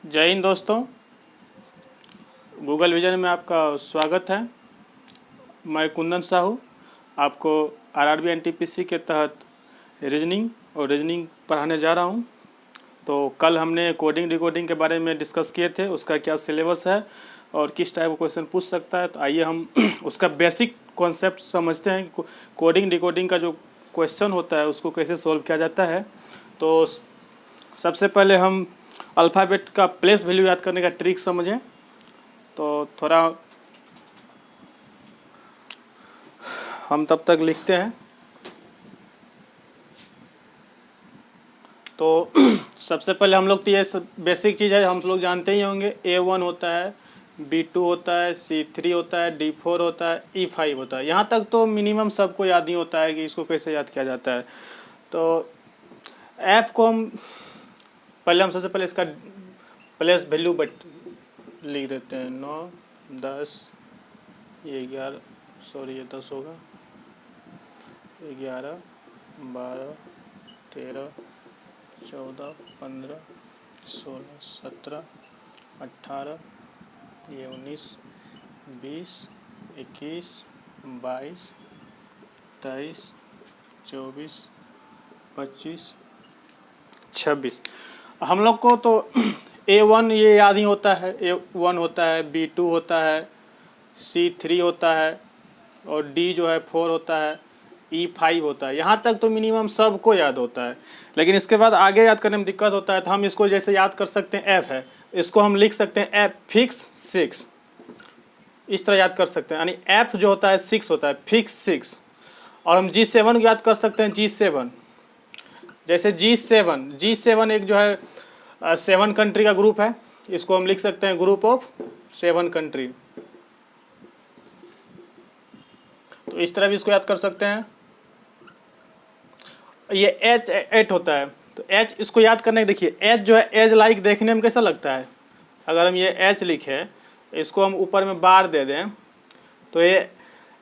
जय हिंद दोस्तों। Google vision में आपका स्वागत है। मैं कुंदन साहू आपको आरआरबी एनटीपीसी के तहत रीजनिंग पढ़ाने जा रहा हूं। तो कल हमने कोडिंग डिकोडिंग के बारे में डिस्कस किए थे, उसका क्या सिलेबस है और किस टाइप का क्वेश्चन पूछ सकता है। तो आइए हम उसका बेसिक कॉन्सेप्ट समझते हैं कि कोडिंग डिकोडिंग का जो क्वेश्चन होता है उसको कैसे सोल्व किया जाता है। तो सबसे पहले हम अल्फ़ाबेट का प्लेस वैल्यू याद करने का ट्रिक समझें। तो थोड़ा हम तब तक लिखते हैं। तो सबसे पहले हम लोग तो ये बेसिक चीज़ है, हम लोग जानते ही होंगे। A1 होता है, B2 होता है, C3 होता है, D4 होता है, E5 होता है। यहाँ तक तो मिनिमम सबको याद नहीं होता है कि इसको कैसे याद किया जाता है। तो ऐप को हम सबसे पहले इसका प्लेस वैल्यू लिख देते हैं। 9, 10, ये 11, सॉरी ये 10 होगा, 11, 12, 13, 14, 15, 16, 17, 18, ये 19, 20, 21, 22, 23, 24, 25, 26। हम लोग को तो A1 ये याद ही होता है। A1 होता है, B2 होता है, C3 होता है और D जो है 4 होता है, E5 होता है। यहाँ तक तो मिनिमम सबको याद होता है। लेकिन इसके बाद आगे याद करने में दिक्कत होता है। तो हम इसको जैसे याद कर सकते हैं, F है, इसको हम लिख सकते हैं F फिक्स 6, इस तरह याद कर सकते हैं। यानी F जो होता है 6 होता है, फिक्स 6। और हम G7 को याद कर सकते हैं, G7 जैसे G7 एक जो है 7 कंट्री का ग्रुप है, इसको हम लिख सकते हैं ग्रुप ऑफ 7 कंट्री। तो इस तरह भी इसको याद कर सकते हैं। ये H8 होता है, तो H इसको याद करने के देखिए, H जो है एज लाइक देखने में कैसा लगता है। अगर हम ये H लिखे, इसको हम ऊपर में बार दे दें तो ये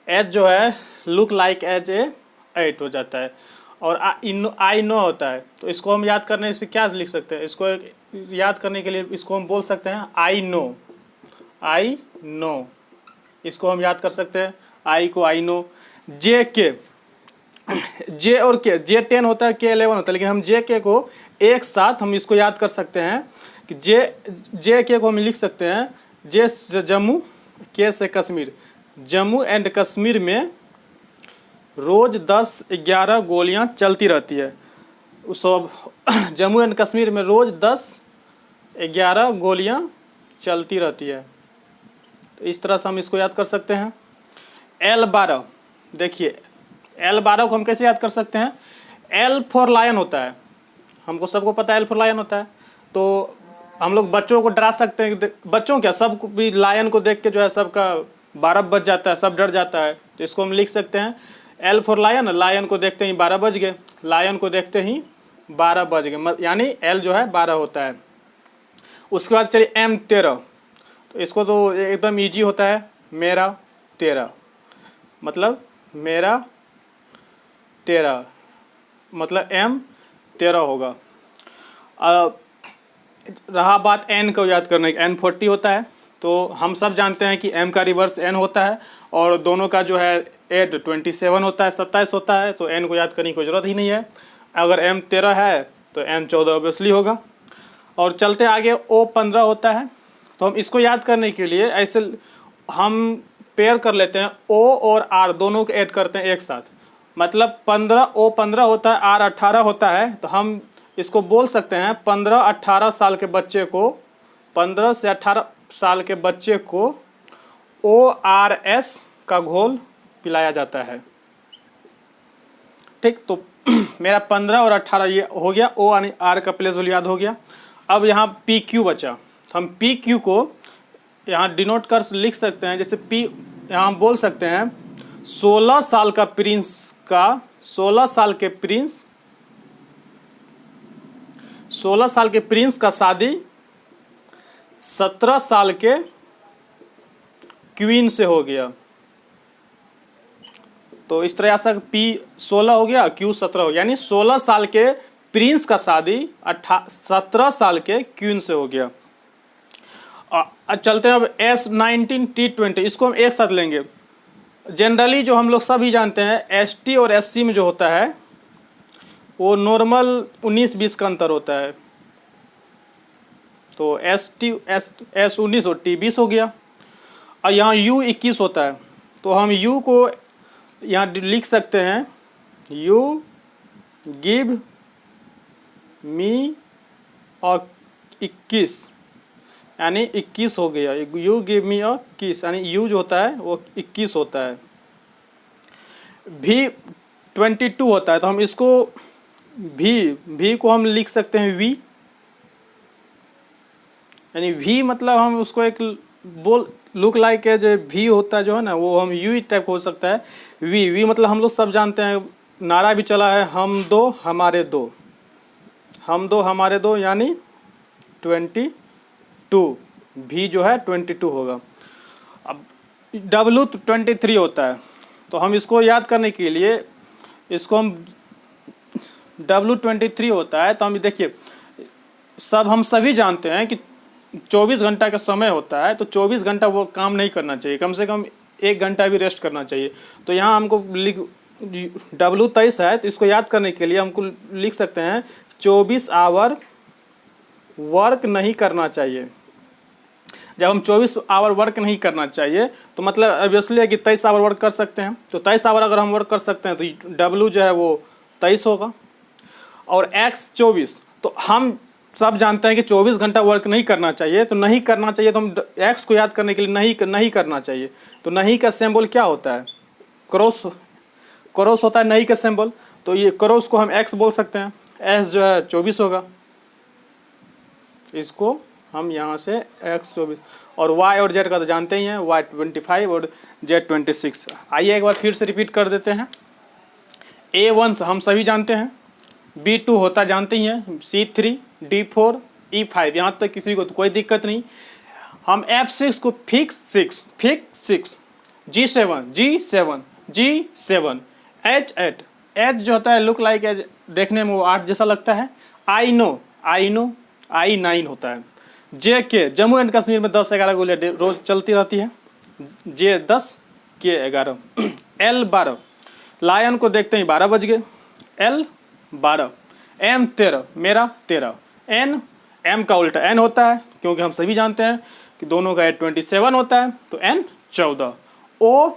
H जो है लुक लाइक एज ए 8 हो जाता है। और आई नो होता है, तो इसको हम याद करने से क्या लिख सकते हैं, इसको याद करने के लिए इसको हम बोल सकते हैं आई नो। इसको हम याद कर सकते हैं, आई को आई नो। जे और के, J10 होता है, K11 होता है, लेकिन हम JK को एक साथ हम इसको याद कर सकते हैं कि JK को हम लिख सकते हैं J से जम्मू, K से कश्मीर। जम्मू एंड कश्मीर में रोज 10-11 गोलियां चलती रहती है। सब जम्मू एंड कश्मीर में रोज 10-11 गोलियां चलती रहती है। तो इस तरह से हम इसको याद कर सकते हैं। L12 देखिए, L12 को हम कैसे याद कर सकते हैं। L फॉर लायन होता है, हमको सबको पता है L फॉर लायन होता है। तो हम लोग बच्चों को डरा सकते हैं, बच्चों क्या सब भी लायन को देख के जो है सबका 12 बज जाता है, सब डर जाता है। तो इसको हम लिख सकते हैं L फॉर लायन, लायन को देखते ही 12 बज गए, लायन को देखते ही 12 बज गए, यानी L जो है 12 होता है। उसके बाद चलिए M13, तो इसको तो एकदम इजी होता है, मेरा 13, मतलब मेरा 13, मतलब M13 होगा। रहा बात N को याद करने की, N40 होता है। तो हम सब जानते हैं कि M का रिवर्स N होता है और दोनों का जो है 27 होता है, 27 होता है। तो N को याद करने की कोई ज़रूरत ही नहीं है। अगर M13 है तो M14 ऑब्वियसली होगा। और चलते आगे O15 होता है। तो हम इसको याद करने के लिए ऐसे हम पेयर कर लेते हैं, O और R दोनों को ऐड करते हैं एक साथ, मतलब 15 O15 होता है, R 18 होता है। तो हम इसको बोल सकते हैं 15-18 साल के बच्चे को, 15 से 18 साल के बच्चे को ORS का घोल पिलाया जाता है। ठीक, तो मेरा 15 और 18 ये हो गया, O यानी R का प्लेस वैल्यू याद हो गया। अब यहाँ PQ बचा, हम PQ को यहाँ डिनोट कर लिख सकते हैं। जैसे P यहाँ हम बोल सकते हैं 16 साल का प्रिंस का, 16 साल के प्रिंस का शादी 17 साल के क्वीन से हो गया। तो इस तरह से P 16 हो गया, Q 17 हो गया, यानी 16 साल के प्रिंस का शादी 17 साल के क्वीन से हो गया। अब चलते हैं अब S19T20, इसको हम एक साथ लेंगे। जनरली जो हम लोग सभी जानते हैं ST और SC में जो होता है वो नॉर्मल 19-20 का अंतर होता है। तो S19 और T20 हो गया। और यहाँ U21 होता है, तो हम U को यहाँ लिख सकते हैं You give me a 21, यानी 21 हो गया। You give me a kiss, यानी U जो होता है वो 21 होता है। V22 होता है, तो हम इसको V को हम लिख सकते हैं V, यानी V मतलब हम उसको एक बोल लुक लाइक है जो V होता है जो है ना, वो हम U टाइप हो सकता है। V मतलब हम लोग सब जानते हैं, नारा भी चला है, हम दो हमारे दो, हम दो हमारे दो, यानी 22। V जो है 22 होगा। अब W23 होता है, तो हम इसको याद करने के लिए इसको हम W23 होता है, तो हम देखिए हम सभी जानते हैं कि 24 घंटा का समय होता है, तो 24 घंटा वो काम नहीं करना चाहिए, कम से कम 1 घंटा भी रेस्ट करना चाहिए। तो यहाँ हमको W23 है, तो इसको याद करने के लिए हमको लिख सकते हैं 24 आवर वर्क नहीं करना चाहिए। जब हम 24 आवर वर्क नहीं करना चाहिए तो मतलब ऑब्वियसली है कि 23 आवर वर्क कर सकते हैं। तो 23 आवर अगर हम वर्क कर सकते हैं तो W जो है वो 23 होगा। और X 24, तो हम सब जानते हैं कि 24 घंटा वर्क नहीं करना चाहिए, तो नहीं करना चाहिए, तो हम X को याद करने के लिए नहीं करना चाहिए। तो नहीं का सिंबल क्या होता है? क्रॉस होता है नहीं का सिंबल, तो ये क्रॉस को हम X बोल सकते हैं। S जो है 24 होगा, इसको हम यहाँ से X 24, और Y और Z का तो जानते ही हैं, Y 25 और Z 26। आइए एक बार फिर से रिपीट कर देते हैं। A1 हम सभी जानते हैं, B2 होता जानते ही हैं, C3, D4, E5, यहाँ तक किसी को तो कोई दिक्कत नहीं। हम F6 को फिक्स 6, G7, H8, H जो होता है लुक लाइक एज, देखने में वो 8 जैसा लगता है। I know, I9 होता है। JK जम्मू एंड कश्मीर में 10-11 गोलियां रोज चलती रहती है। J10, K11, L12 लायन को देखते ही 12 बज गए, L12, M13 मेरा 13, M का उल्टा N होता है, क्योंकि हम सभी जानते हैं कि दोनों का 27 होता है, तो N 14, O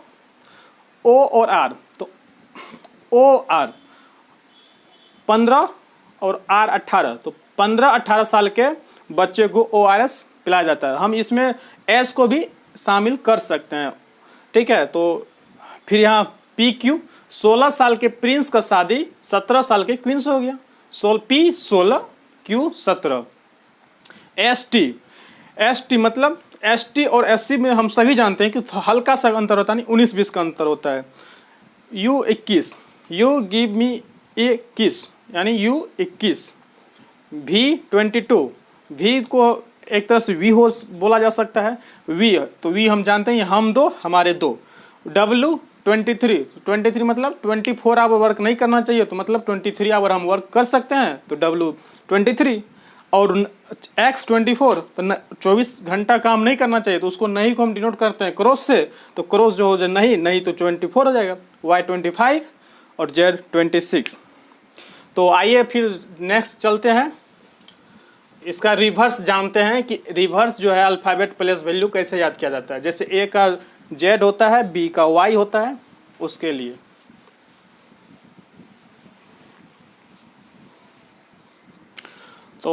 और R, तो OR 15 और R 18, तो 15-18 साल के बच्चे को ORS पिलाया जाता है। हम इसमें S को भी शामिल कर सकते हैं, ठीक है। तो फिर यहाँ PQ 16 साल के प्रिंस का शादी 17 साल के क्वींस हो गया, P 16 Q 17। ST मतलब ST और SC में हम सभी जानते हैं कि हल्का सा अंतर होता है, नहीं 19-20 का अंतर होता है। U21, You give me a kiss, यानी U21। V22, V को एक तरह से V हो बोला जा सकता है, V, तो V हम जानते हैं हम दो हमारे दो। W23 मतलब 24 आवर वर्क नहीं करना चाहिए, तो मतलब 23 आवर हम वर्क कर सकते हैं, तो W23। और X24 तो 24 घंटा काम नहीं करना चाहिए, तो उसको नहीं को हम डिनोट करते हैं क्रॉस से, तो क्रॉस जो हो जाए नहीं तो 24 हो जाएगा, Y25 और Z26। तो आइए फिर नेक्स्ट चलते हैं, इसका रिवर्स जानते हैं कि रिवर्स जो है अल्फ़ाबेट प्लेस वैल्यू कैसे याद किया जाता है। जैसे A का Z होता है, B का Y होता है, उसके लिए तो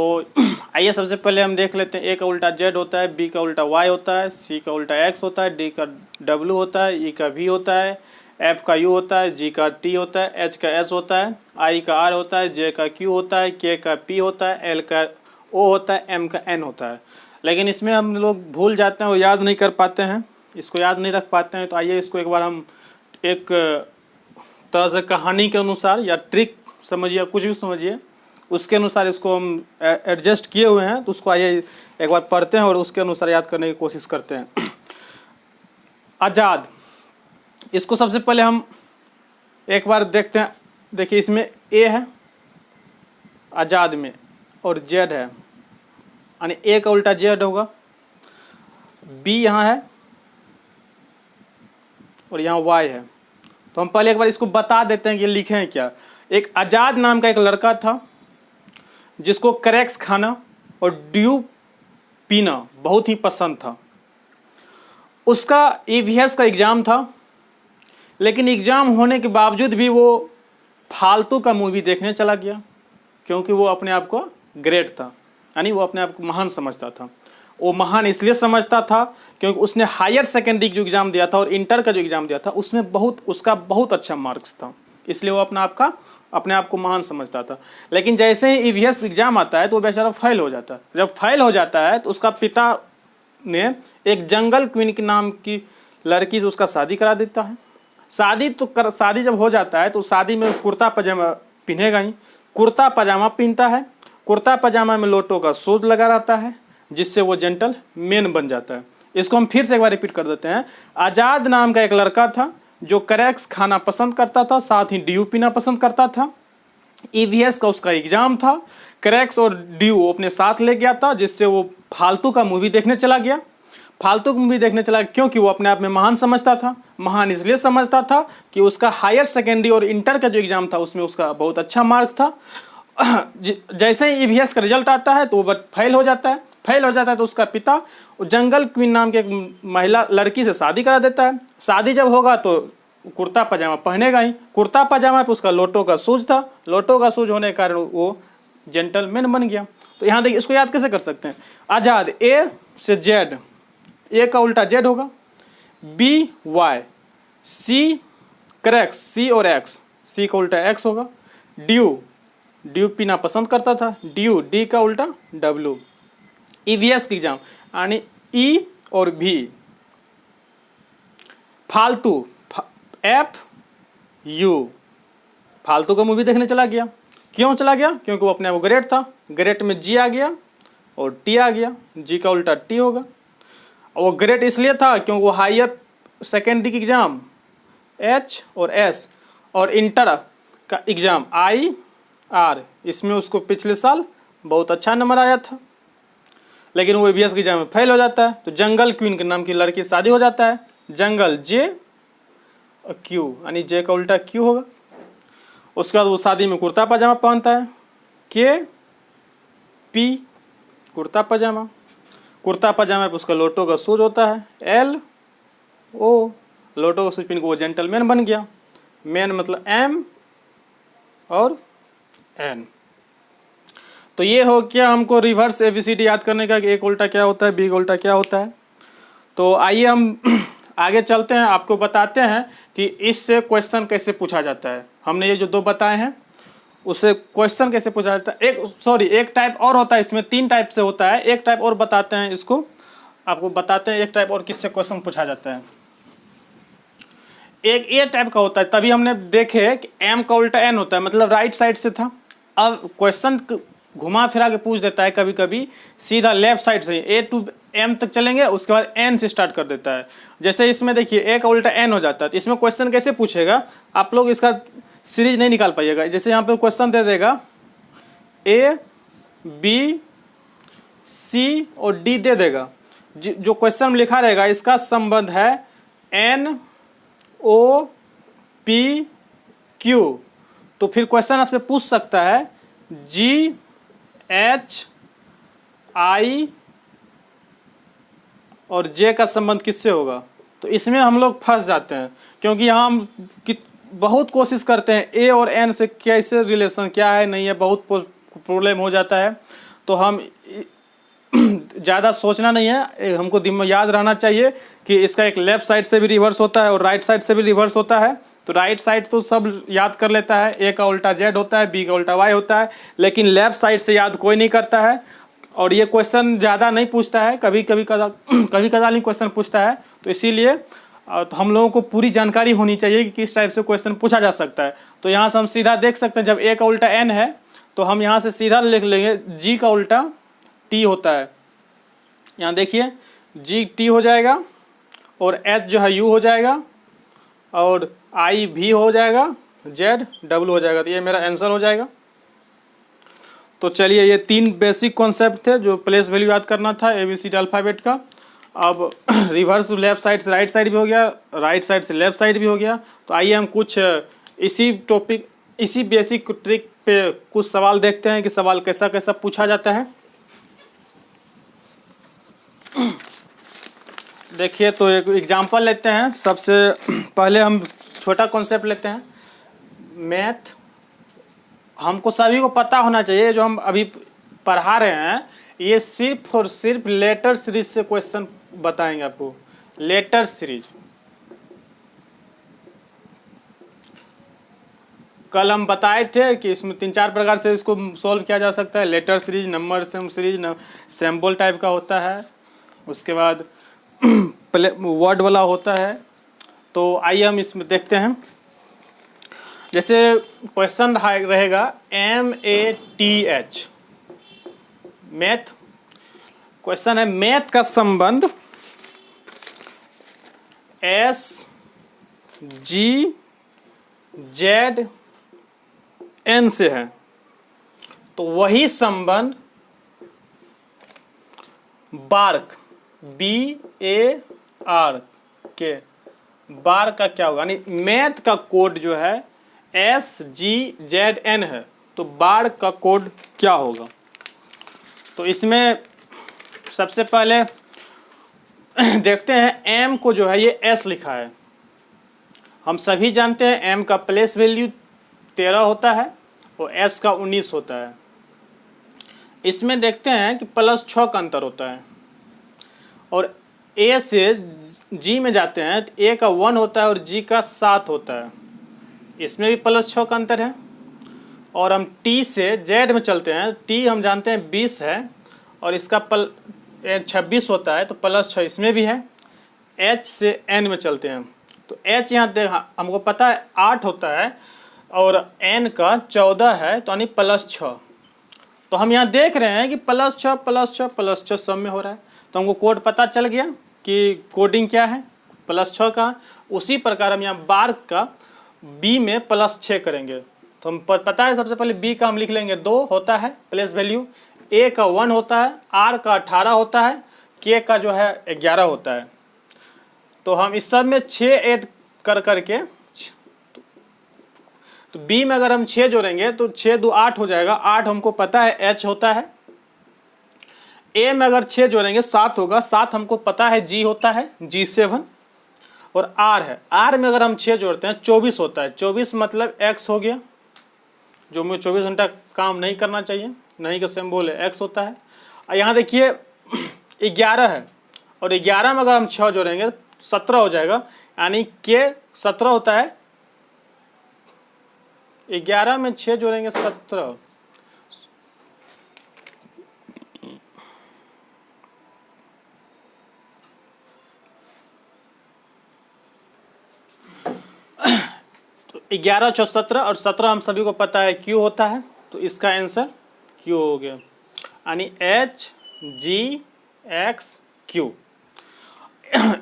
आइए सबसे पहले हम देख लेते हैं। A का उल्टा Z होता है, B का उल्टा Y होता है, C का उल्टा X होता है, D का W होता है, E का V होता है, F का U होता है, G का T होता है, H का S होता है, I का R होता है, J का Q होता है, K का P होता है, L का O होता है, M का N होता है। लेकिन इसमें हम लोग भूल जाते हैं और याद नहीं कर पाते हैं, इसको याद नहीं रख पाते हैं। तो आइए इसको एक बार हम एक तरह से कहानी के अनुसार या ट्रिक समझिए, कुछ भी समझिए, उसके अनुसार इसको हम एडजस्ट किए हुए हैं। तो उसको आइए एक बार पढ़ते हैं और उसके अनुसार याद करने की कोशिश करते हैं। आज़ाद, इसको सबसे पहले हम एक बार देखते हैं। देखिए इसमें A है आज़ाद में और Z है, यानी A का उल्टा Z होगा। बी यहाँ है और यहाँ वाई है। तो हम पहले एक बार इसको बता देते हैं कि लिखे हैं क्या। एक आजाद नाम का एक लड़का था जिसको क्रैक्स खाना और ड्यू पीना बहुत ही पसंद था। उसका ईवीएस का एग्ज़ाम था, लेकिन एग्ज़ाम होने के बावजूद भी वो फालतू का मूवी देखने चला गया, क्योंकि वो अपने आप को ग्रेट था, यानी वो अपने आप को महान समझता था। वो महान इसलिए समझता था क्योंकि उसने हायर सेकेंडरी जो एग्ज़ाम दिया था और इंटर का जो एग्ज़ाम दिया था उसमें उसका बहुत अच्छा मार्क्स था, इसलिए वो अपने आप को महान समझता था। लेकिन जैसे ही ईवीएस एग्ज़ाम आता है तो वो बेचारा फेल हो जाता है। जब फेल हो जाता है तो उसका पिता ने एक जंगल क्वीन के नाम की लड़की से उसका शादी करा देता है। शादी जब हो जाता है तो शादी में कुर्ता पजामा पहनेगा ही, कुर्ता पजामा पहनता है, कुर्ता पजामा में लोटो का शूज लगा रहता है, जिससे वो जेंटल मैन बन जाता है। इसको हम फिर से एक बार रिपीट कर देते हैं। आज़ाद नाम का एक लड़का था जो क्रैक्स खाना पसंद करता था, साथ ही ड्यू पीना पसंद करता था। ईवीएस का उसका एग्जाम था, क्रैक्स और ड्यू अपने साथ ले गया था, जिससे वो फालतू का मूवी देखने चला गया। फालतू की मूवी देखने चला क्योंकि वो अपने आप में महान समझता था। महान इसलिए समझता था कि उसका हायर सेकेंडरी और इंटर का जो एग्जाम था उसमें उसका बहुत अच्छा मार्क्स था। जैसे ही ईवीएस का रिजल्ट आता है तो वो फेल हो जाता है। फेल हो जाता है तो उसका पिता जंगल क्वीन नाम के एक महिला लड़की से शादी करा देता है। शादी जब होगा तो कुर्ता पजामा पहनेगा ही, कुर्ता पजामा पे उसका लोटो का शूज था, लोटो का शूज होने के कारण वो जेंटलमैन बन गया। तो यहाँ देखिए इसको याद कैसे कर सकते हैं। आज़ाद, ए से जेड, ए का उल्टा जेड होगा, बी वाई, सी क्रैक्स, सी और एक्स, सी का उल्टा एक्स होगा, ड्यू पीना पसंद करता था, डी का उल्टा डब्ल्यू। ईवीएस की एग्जाम यानी ई और भी। फालतू, एफ यू, फालतू का मूवी देखने चला गया। क्यों चला गया? क्योंकि वो अपने आप ग्रेट था। ग्रेट में जी आ गया और टी आ गया, जी का उल्टा टी होगा। और वो ग्रेट इसलिए था क्योंकि वो हायर सेकेंडरी की एग्जाम एच और एस और इंटर का एग्जाम आई आर, इसमें उसको पिछले साल बहुत अच्छा नंबर आया था, लेकिन वो ईवीएस के एग्जाम में फेल हो जाता है। तो जंगल क्वीन के नाम की लड़की से शादी हो जाता है। जंगल जे और क्यू, यानी जे का उल्टा क्यू होगा। उसके बाद वो शादी में कुर्ता पजामा पहनता है, के पी कुर्ता पजामा, कुर्ता पजामा पे उसका लोटो का शूज होता है, एल ओ लोटो का शूज पहन के वो जेंटलमैन बन गया। मैन मतलब एम और एन। तो ये हो क्या हमको रिवर्स एबीसीडी याद करने का कि ए का उल्टा क्या होता है, बी का उल्टा क्या होता है। तो आइए हम आगे चलते हैं, आपको बताते हैं कि इससे क्वेश्चन कैसे पूछा जाता है। हमने ये जो दो बताए हैं उससे क्वेश्चन कैसे पूछा जाता है। एक टाइप और होता है, इसमें 3 टाइप से होता है। एक टाइप और बताते हैं, इसको आपको बताते हैं एक टाइप और किससे क्वेश्चन पूछा जाता है। एक ए टाइप का होता है, तभी हमने देखे कि एम का उल्टा एन होता है, मतलब राइट साइड से था। अब क्वेश्चन घुमा फिरा के पूछ देता है कभी कभी सीधा लेफ्ट साइड से, ए टू एम तक चलेंगे, उसके बाद एन से स्टार्ट कर देता है। जैसे इसमें देखिए ए का उल्टा एन हो जाता है, तो इसमें क्वेश्चन कैसे पूछेगा, आप लोग इसका सीरीज नहीं निकाल पाइएगा। जैसे यहाँ पे क्वेश्चन दे देगा ए बी सी और डी दे देगा, जो क्वेश्चन में लिखा रहेगा इसका संबंध है एन ओ पी क्यू। तो फिर क्वेश्चन आपसे पूछ सकता है जी एच आई और जे का संबंध किससे होगा। तो इसमें हम लोग फंस जाते हैं, क्योंकि यहाँ हम बहुत कोशिश करते हैं ए और एन से कैसे रिलेशन क्या है नहीं है, बहुत प्रॉब्लम हो जाता है। तो हम ज़्यादा सोचना नहीं है, हमको दिमाग याद रहना चाहिए कि इसका एक लेफ्ट साइड से भी रिवर्स होता है और राइट साइड से भी रिवर्स होता है। तो राइट साइड तो सब याद कर लेता है, ए का उल्टा जेड होता है, बी का उल्टा वाई होता है, लेकिन लेफ्ट साइड से याद कोई नहीं करता है। और ये क्वेश्चन ज़्यादा नहीं पूछता है, कभी कदाल ही क्वेश्चन पूछता है। तो इसीलिए तो हम लोगों को पूरी जानकारी होनी चाहिए कि किस टाइप से क्वेश्चन पूछा जा सकता है। तो यहाँ से हम सीधा देख सकते हैं, जब ए का उल्टा एन है तो हम यहाँ से सीधा लिख लेंगे जी का उल्टा टी होता है। यहाँ देखिए जी टी हो जाएगा और एच जो है यू हो जाएगा और आई भी हो जाएगा, जेड डब्ल्यू हो जाएगा। तो ये मेरा आंसर हो जाएगा। तो चलिए, ये 3 बेसिक कॉन्सेप्ट थे जो प्लेस वैल्यू याद करना था एबीसीडी अल्फ़ाबेट का। अब रिवर्स लेफ्ट साइड से राइट साइड भी हो गया, राइट साइड से लेफ्ट साइड भी हो गया। तो आइए हम कुछ इसी टॉपिक, इसी बेसिक ट्रिक पे कुछ सवाल देखते हैं कि सवाल कैसा कैसा पूछा जाता है। देखिए, तो एक एग्जांपल लेते हैं। सबसे पहले हम छोटा कॉन्सेप्ट लेते हैं। मैथ हमको सभी को पता होना चाहिए, जो हम अभी पढ़ा रहे हैं ये सिर्फ और सिर्फ लेटर सीरीज से क्वेश्चन बताएंगे आपको। लेटर सीरीज कल हम बताए थे कि इसमें 3-4 प्रकार से इसको सॉल्व किया जा सकता है। Letter series, number series, symbol type का होता है, उसके बाद वर्ड वाला होता है। तो आइए हम इसमें देखते हैं। जैसे क्वेश्चन रहेगा MATH, मैथ। क्वेश्चन है मैथ का संबंध SGZN से है। तो वही संबंध बार्क BAR के बार का क्या होगा, यानी मैथ का कोड जो है SGZN है, तो बार का कोड क्या होगा। तो इसमें सबसे पहले देखते हैं M को जो है ये S लिखा है। हम सभी जानते हैं M का प्लेस वैल्यू 13 होता है और S का 19 होता है। इसमें देखते हैं कि +6 का अंतर होता है, और A से G में जाते हैं तो A का 1 होता है और G का 7 होता है। इसमें भी +6 का अंतर है। और हम T से Z में चलते हैं, T हम जानते हैं 20 है और इसका 26 होता है, तो +6 इसमें भी है। H से N में चलते हैं, तो H यहाँ देख हमको पता है 8 होता है और N का 14 है, तो यानी +6। तो हम यहाँ देख रहे हैं कि +6 सब में हो रहा है, तो हमको कोड पता चल गया कि कोडिंग क्या है +6 का। उसी प्रकार हम यहाँ बार का B में +6 करेंगे। तो हम पता है सबसे पहले B का हम लिख लेंगे 2 होता है प्लेस वैल्यू, A का 1 होता है, R का 18 होता है, K का जो है 11 होता है। तो हम इस सब में 6 ऐड कर करके, तो B में अगर हम 6 जोड़ेंगे तो 6 2 8 हो जाएगा। 8 हमको पता है H होता है। A में अगर 6 जोड़ेंगे 7 होगा। 7 हमको पता है G होता है, G7। और R है, R में अगर हम 6 जोड़ते हैं 24 होता है। 24 मतलब X हो गया, जो मुझे 24 घंटा काम नहीं करना चाहिए, नहीं का सिंबल है X होता है। और यहाँ देखिए 11 है, और 11 में अगर हम 6 जोड़ेंगे 17 हो जाएगा, यानी K 17 होता है। 11 में 6 जोड़ेंगे 17। तो 11 6 17, और 17 हम सभी को पता है Q होता है, तो इसका आंसर Q हो गया, यानी HGXQ।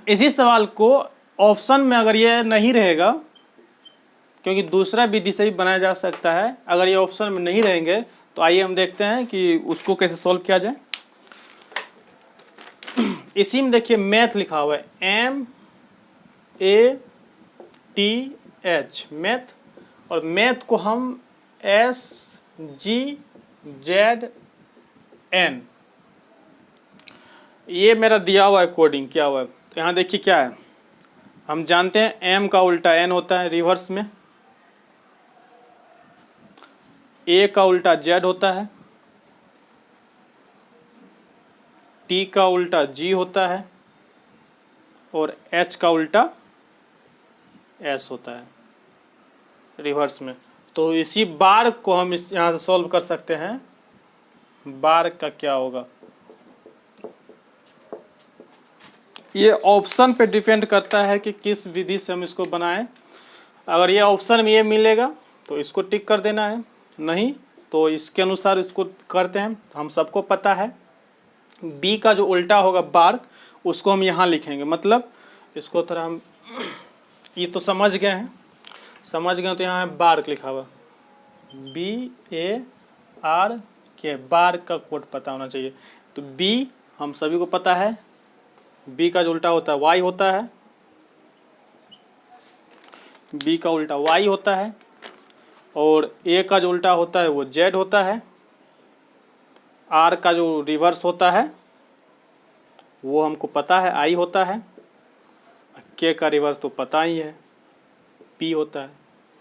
इसी सवाल को ऑप्शन में अगर ये नहीं रहेगा, क्योंकि दूसरा विधि से भी बनाया जा सकता है, अगर ये ऑप्शन में नहीं रहेंगे तो आइए हम देखते हैं कि उसको कैसे सॉल्व किया जाए। इसी में देखिए मैथ लिखा हुआ है MATH, मैथ, और मैथ को हम SGZN, ये मेरा दिया हुआ है कोडिंग क्या हुआ है। तो यहाँ देखिए क्या है, हम जानते हैं M का उल्टा N होता है रिवर्स में, A का उल्टा Z होता है, T का उल्टा G होता है, और H का उल्टा S होता है रिवर्स में। तो इसी बार को हम इस यहाँ से सॉल्व कर सकते हैं। बार का क्या होगा, ये ऑप्शन पे डिपेंड करता है कि किस विधि से हम इसको बनाएं। अगर ये ऑप्शन में ये मिलेगा तो इसको टिक कर देना है, नहीं तो इसके अनुसार इसको करते हैं। हम सबको पता है B का जो उल्टा होगा बार, उसको हम यहाँ लिखेंगे। मतलब इसको थोड़ा हम ये तो समझ गए हैं, तो यहाँ बार लिखा हुआ BAR के, बार का कोड पता होना चाहिए। तो B हम सभी को पता है बी का जो उल्टा होता है वाई होता है, बी का उल्टा वाई होता है, और ए का जो उल्टा होता है वो जेड होता है, आर का जो रिवर्स होता है वो हमको पता है आई होता है, के का रिवर्स तो पता ही है पी होता है,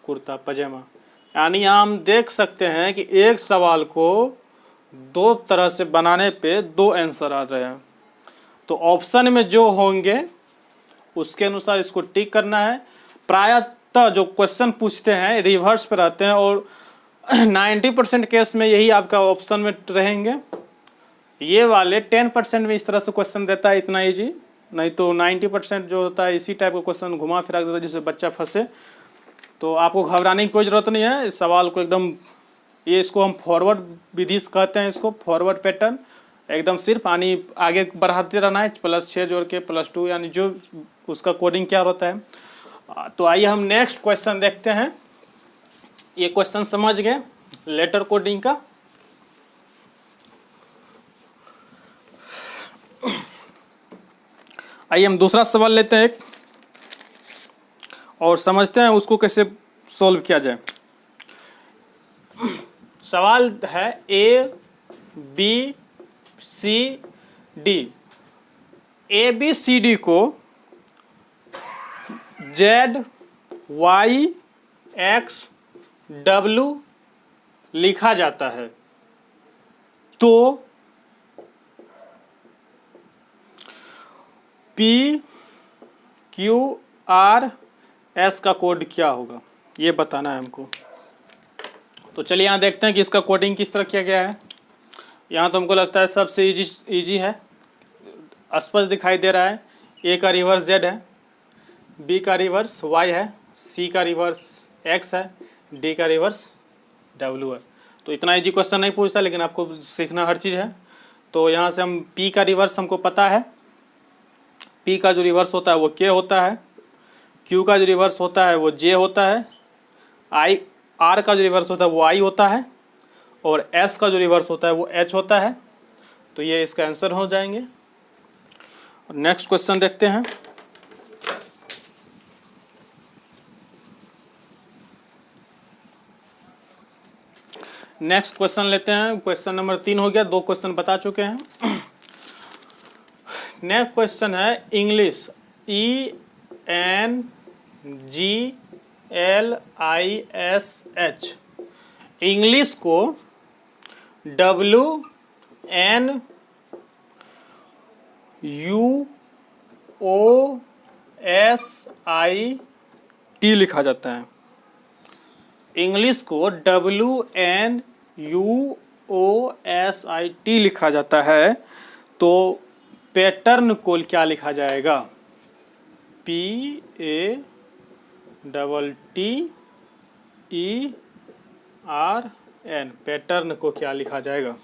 कुर्ता पजामा। यानी हम देख सकते हैं कि एक सवाल को दो तरह से बनाने पे दो आंसर आ रहे हैं, तो ऑप्शन में जो होंगे उसके अनुसार इसको टिक करना है। प्रायतः जो क्वेश्चन पूछते हैं रिवर्स पे रहते हैं और 90% केस में यही आपका ऑप्शन में रहेंगे। ये वाले 10% में इस तरह से क्वेश्चन देता है, इतना इजी, नहीं तो 90% जो होता है इसी टाइप का क्वेश्चन घुमा फिरा देता है जिससे बच्चा फंसे। तो आपको घबराने की कोई ज़रूरत नहीं है, इस सवाल को एकदम, ये इसको हम फॉरवर्ड विधि कहते हैं, इसको फॉरवर्ड पैटर्न, एकदम सिर्फ आगे बढ़ाते रहना है, +6 जोड़ के +2, यानी जो उसका कोडिंग क्या होता है। तो आइए हम नेक्स्ट क्वेश्चन देखते हैं। ये क्वेश्चन समझ गए लेटर कोडिंग का। आइए हम दूसरा सवाल लेते हैं एक और समझते हैं उसको कैसे सॉल्व किया जाए। सवाल है A B C D, A B C D को जेड वाई एक्स डब्ल्यू लिखा जाता है, तो पी क्यू आर एस का कोड क्या होगा ये बताना है हमको। तो चलिए यहाँ देखते हैं कि इसका कोडिंग किस तरह किया गया है। यहाँ तो हमको लगता है सबसे इजी है, स्पष्ट दिखाई दे रहा है। ए का रिवर्स जेड है, बी का रिवर्स वाई है, सी का रिवर्स एक्स है, डी का रिवर्स डब्ल्यू है। तो इतना इजी क्वेश्चन नहीं पूछता, लेकिन आपको सीखना हर चीज़ है। तो यहाँ से हम पी का रिवर्स हमको पता है, पी का जो रिवर्स होता है वो के होता है, क्यू का जो रिवर्स होता है वो जे होता है, आई आर का जो रिवर्स होता है वो आई होता है, और एस का जो रिवर्स होता है वो एच होता है। तो ये इसका आंसर हो जाएंगे। नेक्स्ट क्वेश्चन देखते हैं। नेक्स्ट क्वेश्चन लेते हैं, क्वेश्चन नंबर 3 हो गया, 2 क्वेश्चन बता चुके हैं। नेक्स्ट क्वेश्चन है इंग्लिश, ENGLISH, इंग्लिश को WNUOSIT लिखा जाता है। इंग्लिश को WNUOSIT लिखा जाता है, तो पैटर्न को क्या लिखा जाएगा? PATTERN, पैटर्न को क्या लिखा जाएगा?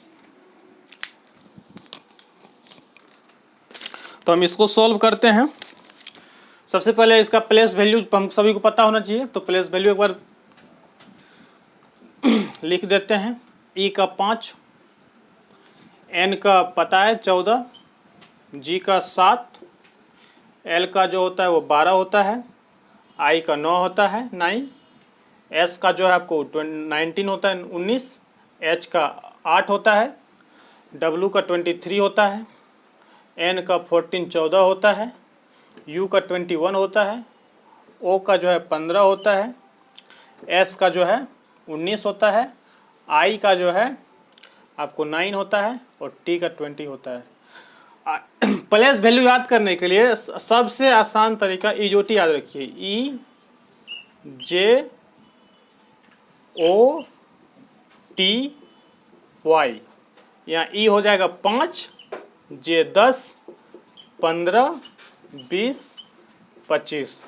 तो हम इसको सॉल्व करते हैं। सबसे पहले इसका प्लेस वैल्यू हम सभी को पता होना चाहिए, तो प्लेस वैल्यू एक बार लिख देते हैं। ई का 5, एन का पता है 14, जी का 7, एल का जो होता है वो 12 होता है, आई का 9 होता है 9, एस का जो है आपको 19 होता है 19, एच का 8 होता है, डब्ल्यू का 23 होता है, एन का 14 होता है, यू का 21 होता है, ओ का जो है 15 होता है, एस का जो है 19 होता है, आई का जो है आपको 9 होता है, और टी का 20 होता है। प्लेस वैल्यू याद करने के लिए सबसे आसान तरीका EJOT याद रखिए, EJOTY। यहाँ ई हो जाएगा 5, जे 10, 15, 20, 25।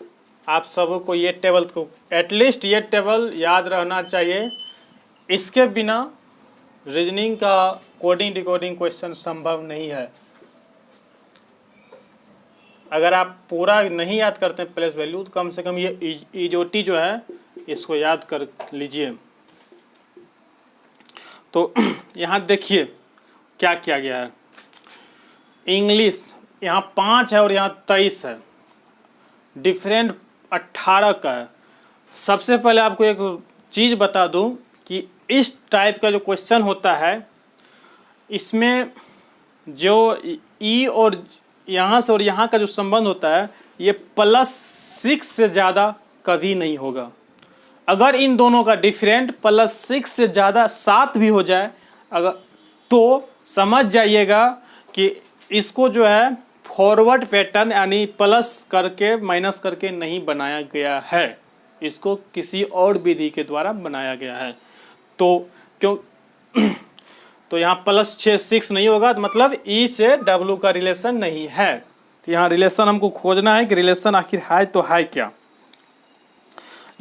आप सबको ये टेबल को एटलीस्ट ये टेबल याद रहना चाहिए। इसके बिना रीजनिंग का कोडिंग डिकोडिंग क्वेश्चन संभव नहीं है। अगर आप पूरा नहीं याद करते हैं प्लेस वैल्यू, तो कम से कम ये EJOT जो है इसको याद कर लीजिए। तो यहाँ देखिए क्या किया गया है। इंग्लिश यहाँ 5 है और यहाँ 23 है, डिफरेंट 18 का है। सबसे पहले आपको एक चीज़ बता दूं कि इस टाइप का जो क्वेश्चन होता है इसमें जो ई और यहाँ से और यहाँ का जो संबंध होता है ये +6 से ज़्यादा कभी नहीं होगा। अगर इन दोनों का डिफरेंट +6 से ज़्यादा 7 भी हो जाए अगर, तो समझ जाइएगा कि इसको जो है फॉरवर्ड पैटर्न यानी प्लस करके माइनस करके नहीं बनाया गया है, इसको किसी और विधि के द्वारा बनाया गया है। तो क्यों तो यहाँ +6 नहीं होगा, तो मतलब ई से डब्ल्यू का रिलेशन नहीं है। तो यहाँ रिलेशन हमको खोजना है कि रिलेशन आखिर है तो है क्या।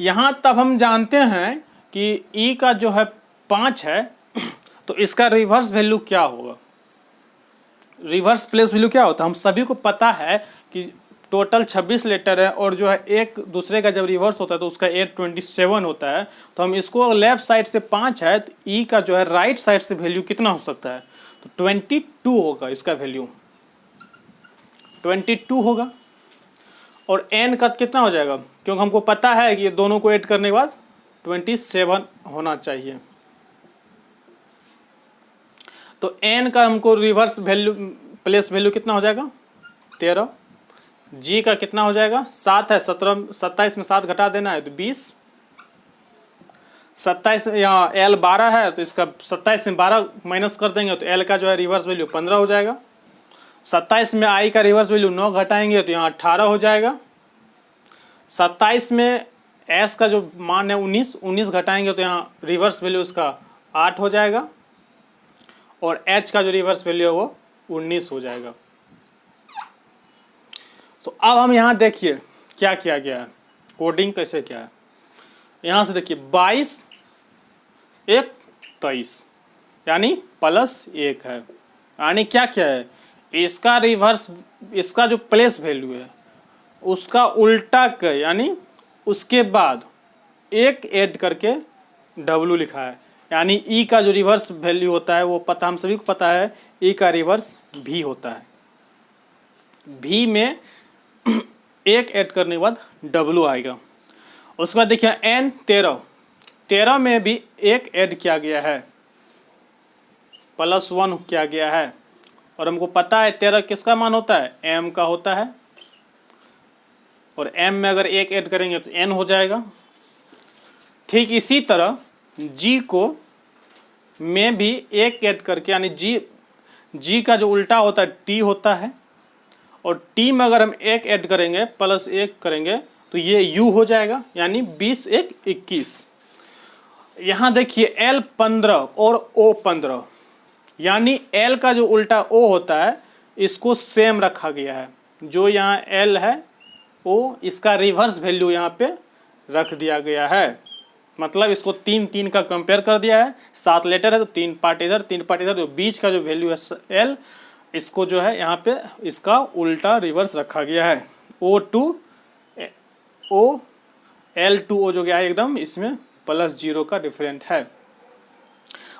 यहाँ तब हम जानते हैं कि ई का जो है 5 है तो इसका रिवर्स वैल्यू क्या होगा। रिवर्स प्लेस वैल्यू क्या होता है, हम सभी को पता है कि टोटल 26 लेटर है और जो है एक दूसरे का जब रिवर्स होता है तो उसका 827 होता है। तो हम इसको लेफ्ट साइड से 5 है तो ई का जो है राइट साइड से वैल्यू कितना हो सकता है, तो 22 होगा इसका वैल्यू, 22 होगा। और एन का कितना हो जाएगा, क्योंकि हमको पता है कि ये दोनों को ऐड करने के बाद 27 होना चाहिए। तो एन का हमको रिवर्स वैल्यू प्लेस वैल्यू कितना हो जाएगा 13। जी का कितना हो जाएगा 7 है, 27 में 7 घटा देना है तो 20। 27 यहाँ एल 12 है तो इसका 27 में 12 माइनस कर देंगे तो एल का जो है रिवर्स वैल्यू 15 हो जाएगा। 27 में आई का रिवर्स वैल्यू 9 घटाएंगे तो यहाँ 18 हो जाएगा। 27 में एस का जो मान है 19 घटाएंगे तो यहाँ रिवर्स वैल्यू इसका 8 हो जाएगा और एच का जो रिवर्स वैल्यू है वो 19 हो जाएगा। तो अब हम यहाँ देखिए क्या किया गया है, कोडिंग कैसे किया है। यहाँ से देखिए 22 1 23 यानी +1 है, यानी क्या क्या है इसका रिवर्स, इसका जो प्लेस वैल्यू है उसका उल्टा कर यानी उसके बाद 1 ऐड करके W लिखा है, यानी E का जो रिवर्स वैल्यू होता है वो पता हम सभी को पता है, E का रिवर्स V होता है। V में 1 ऐड करने के बाद W आएगा। उसके बाद देखिए N 13 में भी 1 ऐड किया गया है, +1 किया गया है और हमको पता है 13 किसका मान होता है, M का होता है और M में अगर 1 ऐड करेंगे तो N हो जाएगा। ठीक इसी तरह G को में भी 1 ऐड करके यानी G का जो उल्टा होता है T होता है और T में अगर हम 1 ऐड करेंगे +1 करेंगे तो ये U हो जाएगा, यानी 20 1 21। यहाँ देखिए L 15 और O 15 यानी L का जो उल्टा O होता है इसको सेम रखा गया है, जो यहाँ L है O इसका रिवर्स वैल्यू यहाँ पे रख दिया गया है। मतलब इसको 3 का कंपेयर कर दिया है, 7 लेटर है तो 3 पार्ट इधर 3 पार्ट इधर, तो बीच का जो वैल्यू है L इसको जो है यहाँ पे इसका उल्टा रिवर्स रखा गया है। O2 O L2O जो गया है एकदम इसमें +0 का डिफरेंट है।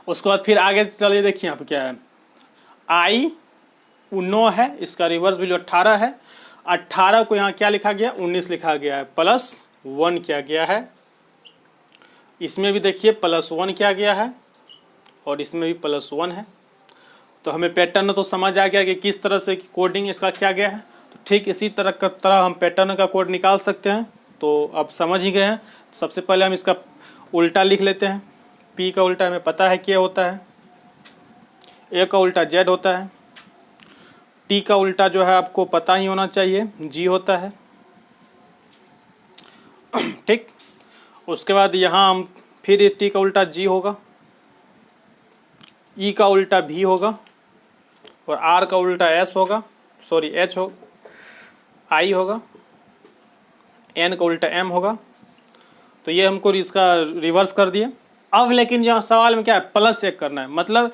उसके बाद फिर आगे चलिए देखिए यहाँ पे क्या है, I 9 है, इसका रिवर्स वैल्यू 18 है। 18 को यहाँ क्या लिखा गया 19 लिखा गया है, +1 किया गया है। इसमें भी देखिए +1 किया गया है और इसमें भी +1 है। तो हमें पैटर्न तो समझ आ गया कि किस तरह से कोडिंग इसका किया गया है। तो ठीक इसी तरह हम पैटर्न का कोड निकाल सकते हैं। तो आप समझ ही गए हैं। सबसे पहले हम इसका उल्टा लिख लेते हैं। P का उल्टा हमें पता है क्या होता है, A का उल्टा Z होता है, T का उल्टा जो है आपको पता ही होना चाहिए G होता है। ठीक, उसके बाद यहाँ हम फिर T का उल्टा G होगा, E का उल्टा V होगा और R का उल्टा S होगा, सॉरी H हो I होगा, N का उल्टा M होगा। तो ये हमको इसका रिवर्स कर दिए। अब लेकिन यहाँ सवाल में क्या है, +1 करना है, मतलब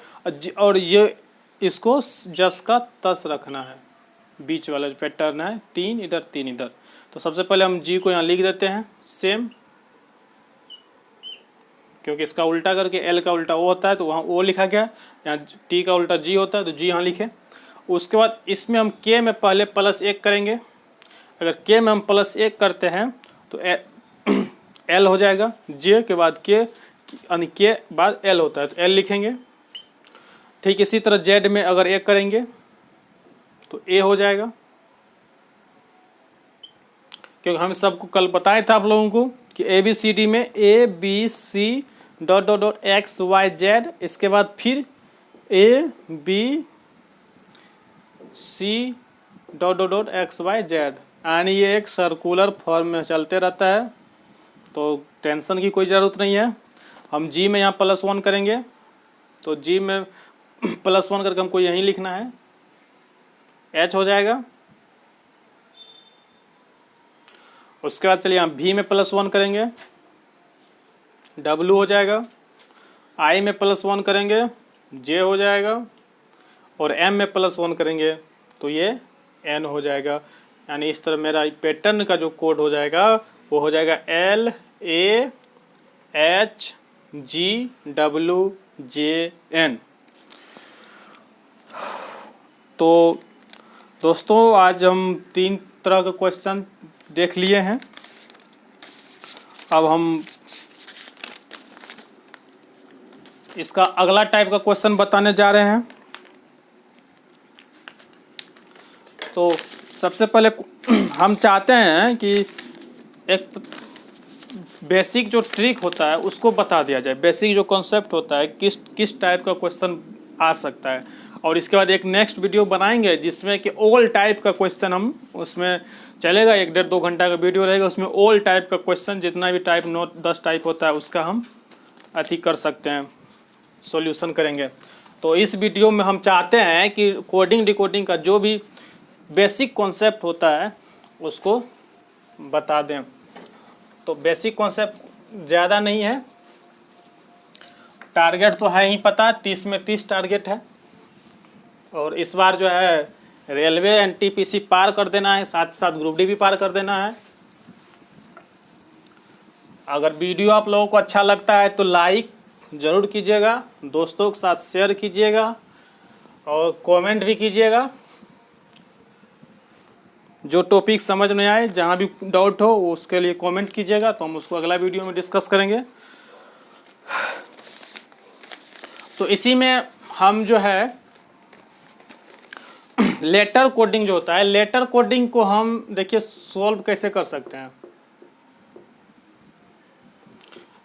और ये इसको जस का तस रखना है, बीच वाला जो पैटर्न है 3 इधर 3 इधर। तो सबसे पहले हम G को यहाँ लिख देते हैं सेम, क्योंकि इसका उल्टा करके L का उल्टा O होता है तो वहाँ O लिखा गया, यहाँ T का उल्टा G होता है तो G यहाँ लिखे। उसके बाद इसमें हम k में पहले +1 करेंगे। अगर k में हम +1 करते हैं तो l हो जाएगा, j के बाद k यानी के बाद l होता है तो l लिखेंगे। ठीक इसी तरह z में अगर 1 करेंगे तो a हो जाएगा, क्योंकि हम सबको कल बताए थे आप लोगों को कि ABCD में ABC dot dot dot XYZ, इसके बाद फिर ABC dot dot dot XYZ, यानी ये एक सर्कुलर फॉर्म में चलते रहता है, तो टेंशन की कोई ज़रूरत नहीं है। हम G में यहाँ +1 करेंगे तो G में +1 करके हमको यहीं लिखना है, H हो जाएगा। उसके बाद चलिए हम V में +1 करेंगे, W हो जाएगा। I में +1 करेंगे, J हो जाएगा। और M में +1 करेंगे तो ये N हो जाएगा। यानी इस तरह मेरा पैटर्न का जो कोड हो जाएगा वो हो जाएगा LAHGWJN। तो दोस्तों आज हम 3 तरह के क्वेश्चन देख लिए हैं। अब हम इसका अगला टाइप का क्वेश्चन बताने जा रहे हैं। तो सबसे पहले हम चाहते हैं कि एक बेसिक जो ट्रिक होता है उसको बता दिया जाए, बेसिक जो कॉन्सेप्ट होता है किस टाइप का क्वेश्चन आ सकता है। और इसके बाद एक नेक्स्ट वीडियो बनाएंगे जिसमें कि ऑल टाइप का क्वेश्चन हम उसमें चलेगा, 1-1.5-2 घंटा का वीडियो रहेगा, उसमें ऑल टाइप का क्वेश्चन जितना भी टाइप 9-10 टाइप होता है उसका हम अथी कर सकते हैं, सॉल्यूशन करेंगे। तो इस वीडियो में हम चाहते हैं कि कोडिंग डिकोडिंग का जो भी बेसिक कॉन्सेप्ट होता है उसको बता दें। तो बेसिक कॉन्सेप्ट ज़्यादा नहीं है, टारगेट तो है ही पता, 30 में 30 टारगेट है। और इस बार जो है रेलवे NTPC पार कर देना है, साथ साथ ग्रुप डी भी पार कर देना है। अगर वीडियो आप लोगों को अच्छा लगता है तो लाइक ज़रूर कीजिएगा, दोस्तों के साथ शेयर कीजिएगा और कमेंट भी कीजिएगा। जो टॉपिक समझ में आए, जहाँ भी डाउट हो उसके लिए कमेंट कीजिएगा, तो हम उसको अगला वीडियो में डिस्कस करेंगे। तो इसी में हम जो है लेटर कोडिंग जो होता है, लेटर कोडिंग को हम देखिए सॉल्व कैसे कर सकते हैं।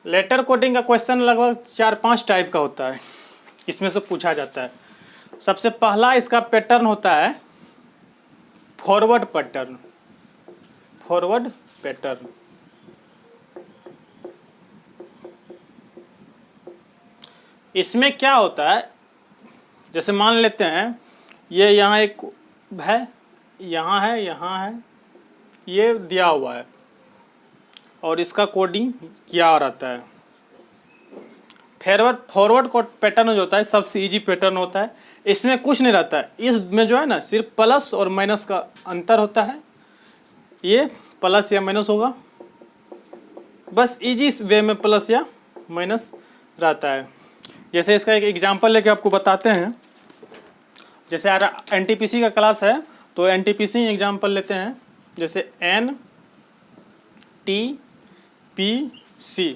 लेटर कोडिंग का क्वेश्चन लगभग 4-5 टाइप का होता है, इसमें से पूछा जाता है। सबसे पहला इसका पैटर्न होता है फॉरवर्ड पैटर्न। फॉरवर्ड पैटर्न इसमें क्या होता है, जैसे मान लेते हैं ये यहाँ एक है, यहाँ है, यहाँ है, ये दिया हुआ है और इसका कोडिंग क्या रहता है। फॉरवर्ड पैटर्न जो होता है सबसे इजी पैटर्न होता है, इसमें कुछ नहीं रहता है। इसमें जो है ना सिर्फ प्लस और माइनस का अंतर होता है, ये प्लस या माइनस होगा, बस इजी वे में प्लस या माइनस रहता है। जैसे इसका एक एग्जांपल लेके आपको बताते हैं। जैसे यार NTPC का क्लास है तो NTPC एग्जांपल लेते हैं, जैसे NTPC।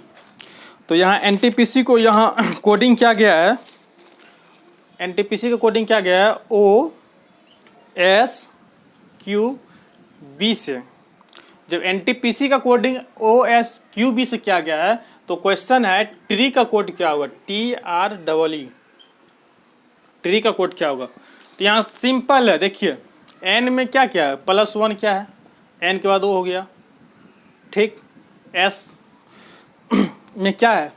तो यहाँ NTPC को यहाँ कोडिंग क्या गया है, NTPC का कोडिंग क्या गया है OSQB से। जब NTPC का कोडिंग OSQB से क्या गया है तो क्वेश्चन है ट्री का कोड क्या होगा, TREE, ट्री का कोड क्या होगा। तो यहाँ सिंपल है, देखिए N में क्या क्या है, +1 क्या है, N के बाद O हो गया, ठीक। S में क्या है,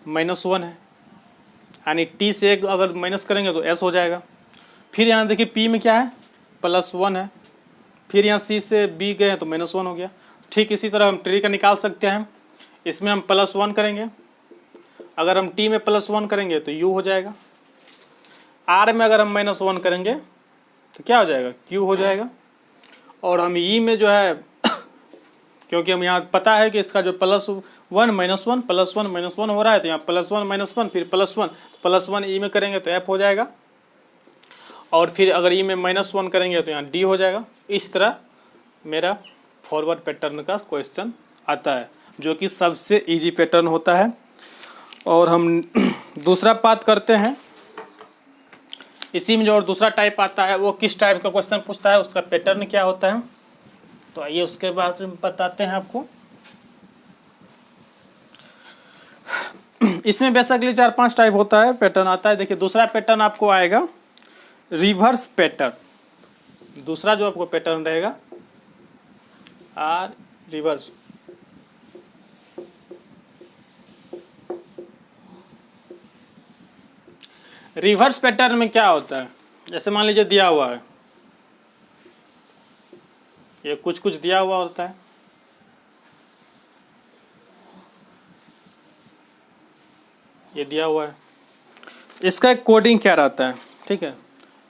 -1 है, यानी T से एक अगर माइनस करेंगे तो S हो जाएगा। फिर यहाँ देखिए P में क्या है, +1 है, फिर यहाँ C से B गए तो -1 हो गया। ठीक इसी तरह हम ट्री का निकाल सकते हैं, इसमें हम +1 करेंगे, अगर हम T में +1 करेंगे तो U हो जाएगा, R में अगर हम -1 करेंगे तो क्या हो जाएगा, Q हो जाएगा। और हम E में जो है क्योंकि हम यहाँ पता है कि इसका जो +1 -1 +1 -1 हो रहा है, तो यहाँ +1 -1 फिर +1 E में करेंगे तो F हो जाएगा। और फिर अगर ई में -1 करेंगे तो यहाँ डी हो जाएगा। इस तरह मेरा फॉरवर्ड पैटर्न का क्वेश्चन आता है, जो कि सबसे इजी पैटर्न होता है। और हम दूसरा बात करते हैं, इसी में जो और दूसरा टाइप आता है वो किस टाइप का क्वेश्चन पूछता है, उसका पैटर्न क्या होता है। तो आइए उसके बाद बताते हैं आपको। इसमें बेसिकली 4-5 टाइप होता है, पैटर्न आता है। देखिए दूसरा पैटर्न आपको आएगा रिवर्स पैटर्न। दूसरा जो आपको पैटर्न रहेगा रिवर्स। रिवर्स पैटर्न में क्या होता है, जैसे मान लीजिए दिया हुआ है, ये कुछ कुछ दिया हुआ होता है, ये दिया हुआ है, इसका एक कोडिंग क्या रहता है, ठीक है।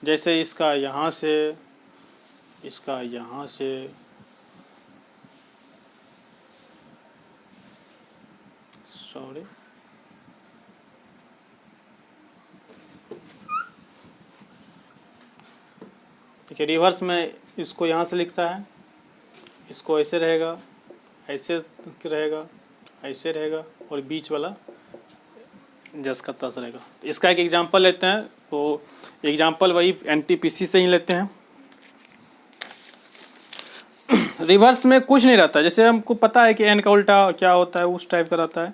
जैसे इसका यहाँ से, इसका यहाँ से, सॉरी ठीक है, रिवर्स में इसको यहाँ से लिखता है, इसको ऐसे रहेगा, ऐसे रहेगा, ऐसे रहेगा, और बीच वाला जस का तस रहेगा। इसका एक एग्जांपल लेते हैं, तो एग्जांपल वही एनटीपीसी से ही लेते हैं। रिवर्स में कुछ नहीं रहता, जैसे हमको पता है कि एन का उल्टा क्या होता है, उस टाइप का रहता है।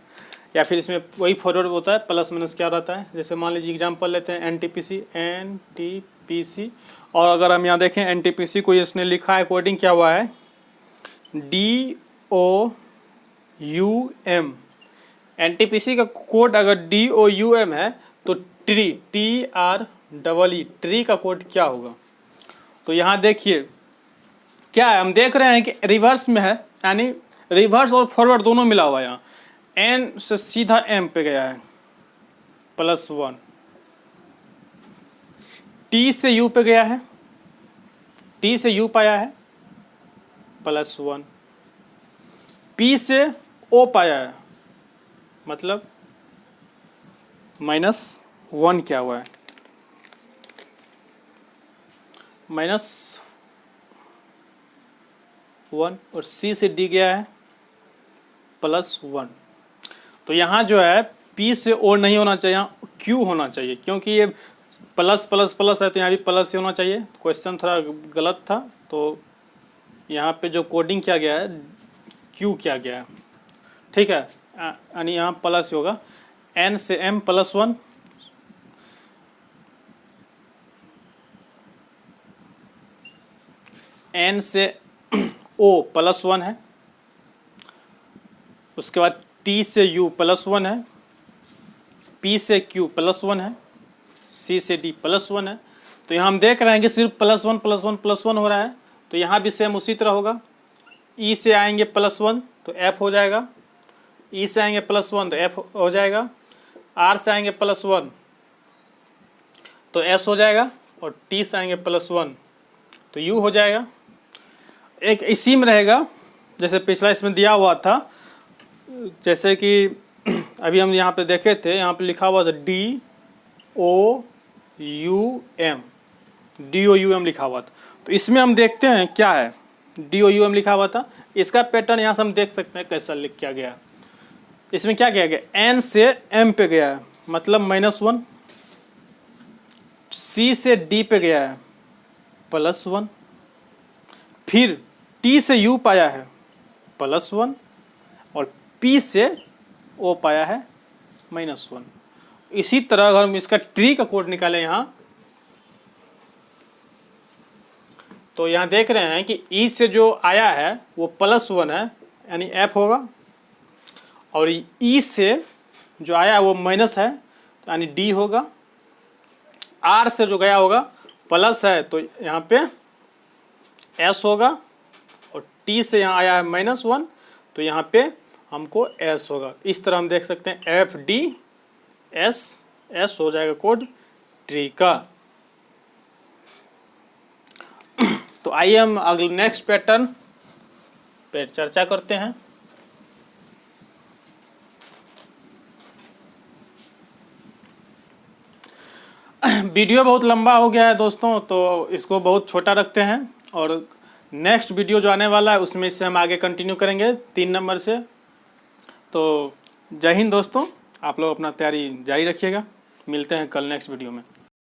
या फिर इसमें वही फॉरवर्ड होता है, प्लस माइनस क्या रहता है। जैसे मान लीजिए एग्जांपल लेते हैं एनटीपीसी, और अगर हम यहाँ देखें एनटीपीसी को इसने लिखा है, कोडिंग क्या हुआ है, DOUM। एनटीपीसी का कोड अगर DOUM है तो ट्री का कोड क्या होगा। तो यहाँ देखिए क्या है, हम देख रहे हैं कि रिवर्स में है, यानी रिवर्स और फॉरवर्ड दोनों मिला हुआ है। यहाँ एन से सीधा एम पे गया है, +1। टी से यू पे गया है, टी से यू पाया है, +1। पी से ओ पाया है, मतलब -1 क्या हुआ है, -1। और सी से डी गया है, +1। तो यहाँ जो है पी से ओ नहीं होना चाहिए, यहाँ क्यू होना चाहिए, क्योंकि ये प्लस प्लस प्लस है, तो यहाँ भी प्लस ही होना चाहिए। क्वेश्चन थोड़ा गलत था, तो यहाँ पे जो कोडिंग किया गया है क्यू किया गया है, ठीक है, यानी यहाँ प्लस ही होगा। एन से एम +1, एन से ओ +1 है, उसके बाद टी से यू +1 है, पी से क्यू +1 है, सी से डी +1 है। तो यहाँ हम देख रहे हैं कि सिर्फ +1 +1 +1 हो रहा है, तो यहाँ भी सेम उसी तरह होगा। ई से आएंगे +1 तो एफ हो जाएगा, ई से आएंगे +1 तो एफ हो जाएगा, आर से आएंगे +1 तो एस हो जाएगा, और टी से आएंगे +1 तो यू हो जाएगा। एक इसी में रहेगा, जैसे पिछला इसमें दिया हुआ था, जैसे कि अभी हम यहाँ पे देखे थे, यहाँ पे लिखा हुआ था DOUM लिखा हुआ था। तो इसमें हम देखते हैं क्या है, DOUM लिखा हुआ था, इसका पैटर्न यहाँ से हम देख सकते हैं कैसा लिख किया गया। इसमें क्या किया गया, एन से एम पे गया है, मतलब -1। सी से डी पे गया है, +1। फिर टी से यू पाया है, +1, और पी से ओ पाया है, -1। इसी तरह अगर हम इसका ट्री का कोड निकालें यहाँ, तो यहाँ देख रहे हैं कि ई से जो आया है वो +1 है, यानी एफ होगा, और ई से जो आया है वो माइनस है, तो यानी डी होगा। आर से जो गया होगा प्लस है, तो यहाँ पे एस होगा, और टी से यहाँ आया है -1, तो यहाँ पे हमको एस होगा। इस तरह हम देख सकते हैं FDS हो जाएगा कोड ट्री का। तो आइए हम अगले नेक्स्ट पैटर्न पे चर्चा करते हैं। वीडियो बहुत लंबा हो गया है दोस्तों, तो इसको बहुत छोटा रखते हैं और नेक्स्ट वीडियो जो आने वाला है उसमें से हम आगे कंटिन्यू करेंगे 3 नंबर से। तो जय हिंद दोस्तों, आप लोग अपना तैयारी जारी रखिएगा। मिलते हैं कल नेक्स्ट वीडियो में।